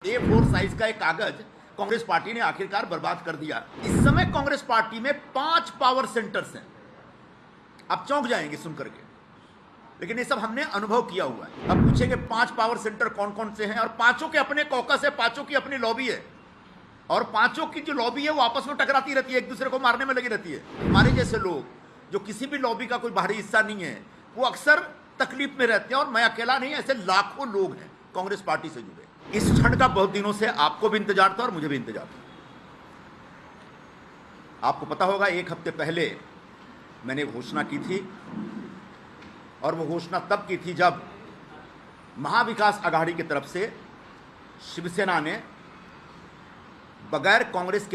A4 size का एक कागज कांग्रेस पार्टी ने आखिरकार बर्बाद कर दिया। इस समय कांग्रेस पार्टी में 5 पावर सेंटर्स हैं। आप चौंक जाएंगे सुनकर के, लेकिन ये सब हमने अनुभव किया हुआ है। अब पूछेंगे 5 पावर सेंटर कौन कौन से हैं, और पांचों के अपने कॉकस है, पांचों की अपनी लॉबी है, और पांचों की जो लॉबी है वो आपस में टकराती रहती है, एक दूसरे को मारने में लगी रहती है। हमारे जैसे लोग जो किसी भी लॉबी का कोई बाहरी हिस्सा नहीं है, वो अक्सर तकलीफ में रहते हैं, और मैं अकेला नहीं, ऐसे लाखों लोग हैं कांग्रेस पार्टी से जुड़े। इस क्षण का बहुत दिनों से आपको भी इंतजार था और मुझे भी इंतजार था। आपको पता होगा, एक हफ्ते पहले मैंने घोषणा की थी, और वो घोषणा तब की थी जब महाविकास आघाड़ी की तरफ से शिवसेना ने बगैर कांग्रेस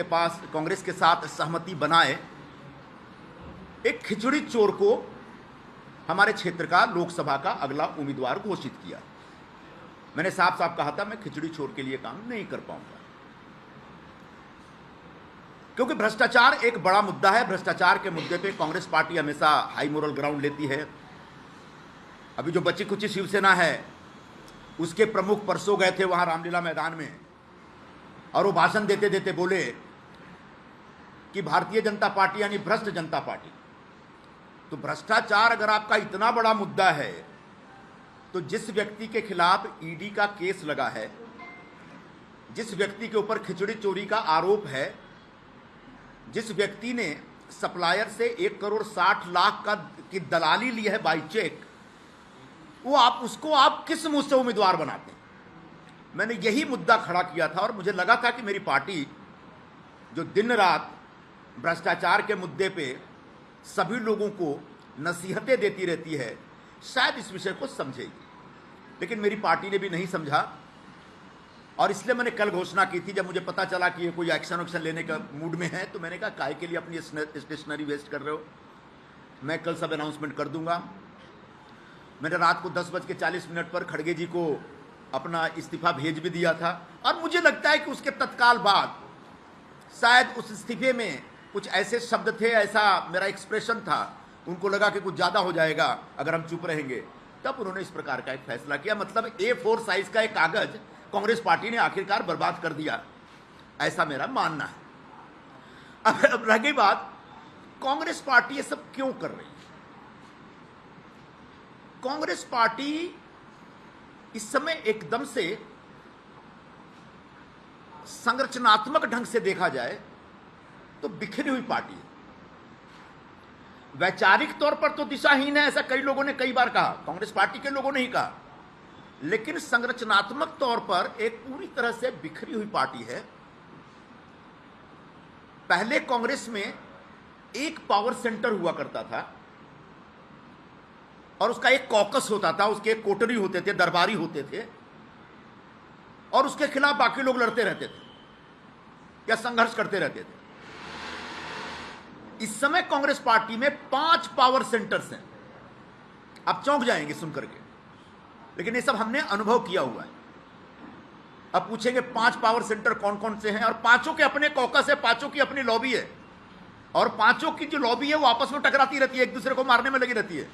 के साथ सहमति बनाए एक खिचड़ी चोर को हमारे क्षेत्र का लोकसभा का अगला उम्मीदवार घोषित किया। मैंने साफ साफ कहा था, मैं खिचड़ी चोर के लिए काम नहीं कर पाऊंगा, क्योंकि भ्रष्टाचार एक बड़ा मुद्दा है। भ्रष्टाचार के मुद्दे पे कांग्रेस पार्टी हमेशा हाई मोरल ग्राउंड लेती है। अभी जो बची कुची शिवसेना है, उसके प्रमुख परसों गए थे वहां रामलीला मैदान में, और वो भाषण देते देते बोले कि भारतीय जनता पार्टी यानी भ्रष्ट जनता पार्टी। तो भ्रष्टाचार अगर आपका इतना बड़ा मुद्दा है, तो जिस व्यक्ति के खिलाफ ईडी का केस लगा है, जिस व्यक्ति के ऊपर खिचड़ी चोरी का आरोप है, जिस व्यक्ति ने सप्लायर से 1,60,00,000 की दलाली ली है बाई चेक, उसको आप किस मुंह से उम्मीदवार बनाते हैं? मैंने यही मुद्दा खड़ा किया था, और मुझे लगा था कि मेरी पार्टी जो दिन रात भ्रष्टाचार के मुद्दे पे सभी लोगों को नसीहतें देती रहती है, शायद इस विषय को समझेगी। लेकिन मेरी पार्टी ने भी नहीं समझा, और इसलिए मैंने कल घोषणा की थी। जब मुझे पता चला कि ये कोई एक्शन वैक्शन लेने का मूड में है, तो मैंने कहा, काहे के लिए अपनी स्टेशनरी वेस्ट कर रहे हो, मैं कल सब अनाउंसमेंट कर दूंगा। मैंने रात को 10:40 पर खड़गे जी को अपना इस्तीफा भेज भी दिया था, और मुझे लगता है कि उसके तत्काल बाद शायद उस इस्तीफे में कुछ ऐसे शब्द थे, ऐसा मेरा एक्सप्रेशन था, उनको लगा कि कुछ ज़्यादा हो जाएगा अगर हम चुप रहेंगे, तब उन्होंने इस प्रकार का एक फैसला किया। मतलब A4 साइज का एक कागज कांग्रेस पार्टी ने आखिरकार बर्बाद कर दिया, ऐसा मेरा मानना है। अब रह गई बात, कांग्रेस पार्टी ये सब क्यों कर रही है? कांग्रेस पार्टी इस समय एकदम से संरचनात्मक ढंग से देखा जाए तो बिखरी हुई पार्टी है। वैचारिक तौर पर तो दिशाहीन है, ऐसा कई लोगों ने कई बार कहा, कांग्रेस पार्टी के लोगों ने ही कहा, लेकिन संरचनात्मक तौर पर एक पूरी तरह से बिखरी हुई पार्टी है। पहले कांग्रेस में एक पावर सेंटर हुआ करता था, और उसका एक कॉकस होता था, उसके एक कोटरी होते थे, दरबारी होते थे, और उसके खिलाफ बाकी लोग लड़ते रहते थे या संघर्ष करते रहते थे। इस समय कांग्रेस पार्टी में 5 पावर सेंटर्स हैं। आप चौंक जाएंगे सुनकर के, लेकिन ये सब हमने अनुभव किया हुआ है। अब पूछेंगे 5 पावर सेंटर कौन कौन से हैं, और पांचों के अपने कॉकस है, पांचों की अपनी लॉबी है, और पांचों की जो लॉबी है वो आपस में टकराती रहती है, एक दूसरे को मारने में लगी रहती है।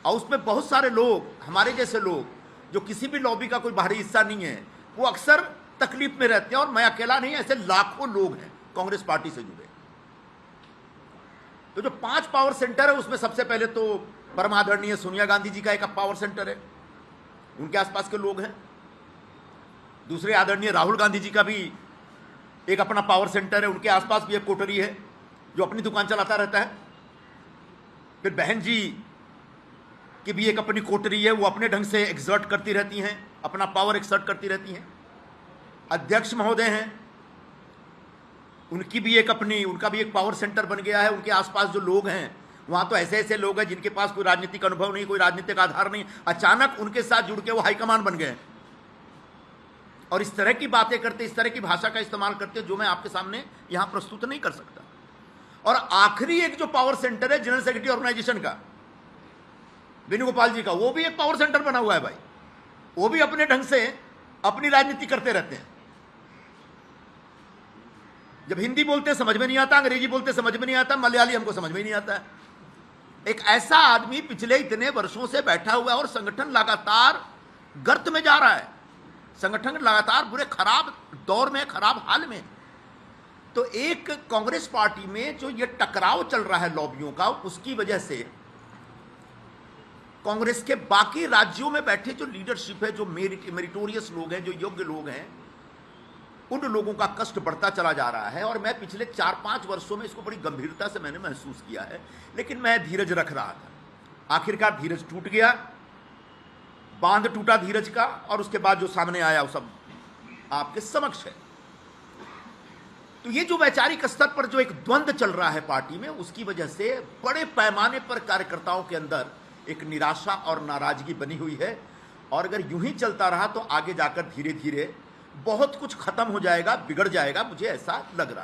और उसमें बहुत सारे लोग, हमारे जैसे लोग जो किसी भी लॉबी का कोई बाहरी हिस्सा नहीं है, वो अक्सर तकलीफ में रहते हैं, और मैं अकेला नहीं, ऐसे लाखों लोग हैं कांग्रेस पार्टी से जुड़े। तो जो 5 पावर सेंटर है, उसमें सबसे पहले तो परम आदरणीय सोनिया गांधी जी का एक पावर सेंटर है, उनके आसपास के लोग हैं। दूसरे आदरणीय राहुल गांधी जी का भी एक अपना पावर सेंटर है, उनके आसपास भी एक कोटरी है जो अपनी दुकान चलाता रहता है। फिर बहन जी की भी एक अपनी कोटरी है, वो अपने ढंग से एक्सर्ट करती रहती हैं, अपना पावर एक्सर्ट करती रहती हैं। अध्यक्ष महोदय हैं, उनका भी एक पावर सेंटर बन गया है। उनके आसपास जो लोग हैं, वहां तो ऐसे ऐसे लोग हैं जिनके पास कोई राजनीतिक अनुभव नहीं, कोई राजनीतिक आधार नहीं, अचानक उनके साथ जुड़ के वो हाईकमान बन गए, और इस तरह की बातें करते, इस तरह की भाषा का इस्तेमाल करते, जो मैं आपके सामने यहां प्रस्तुत नहीं कर सकता। और आखिरी एक जो पावर सेंटर है जनरल सेक्रेटरी ऑर्गेनाइजेशन का, वेणुगोपाल जी का, वो भी एक पावर सेंटर बना हुआ है भाई। वो भी अपने ढंग से अपनी राजनीति करते रहते हैं। जब हिंदी बोलते समझ में नहीं आता, अंग्रेजी बोलते समझ में नहीं आता, मलयाली हमको समझ में नहीं आता है। एक ऐसा आदमी पिछले इतने वर्षों से बैठा हुआ है, और संगठन लगातार गर्त में जा रहा है। संगठन लगातार बुरे खराब दौर में, खराब हाल में। तो एक कांग्रेस पार्टी में जो ये टकराव चल रहा है लॉबियों का, उसकी वजह से कांग्रेस के बाकी राज्यों में बैठे जो लीडरशिप है, जो मेरिटोरियस लोग हैं, जो योग्य लोग हैं, उन लोगों का कष्ट बढ़ता चला जा रहा है। और मैं पिछले 4-5 वर्षों में इसको बड़ी गंभीरता से मैंने महसूस किया है, लेकिन मैं धीरज रख रहा था। आखिरकार धीरज टूट गया, बांध टूटा धीरज का, और उसके बाद जो सामने आया वो सब आपके समक्ष है। तो ये जो वैचारिक स्तर पर जो एक द्वंद्व चल रहा है पार्टी में, उसकी वजह से बड़े पैमाने पर कार्यकर्ताओं के अंदर एक निराशा और नाराजगी बनी हुई है। और अगर यूं ही चलता रहा तो आगे जाकर धीरे धीरे बहुत कुछ खत्म हो जाएगा, बिगड़ जाएगा, मुझे ऐसा लग रहा है।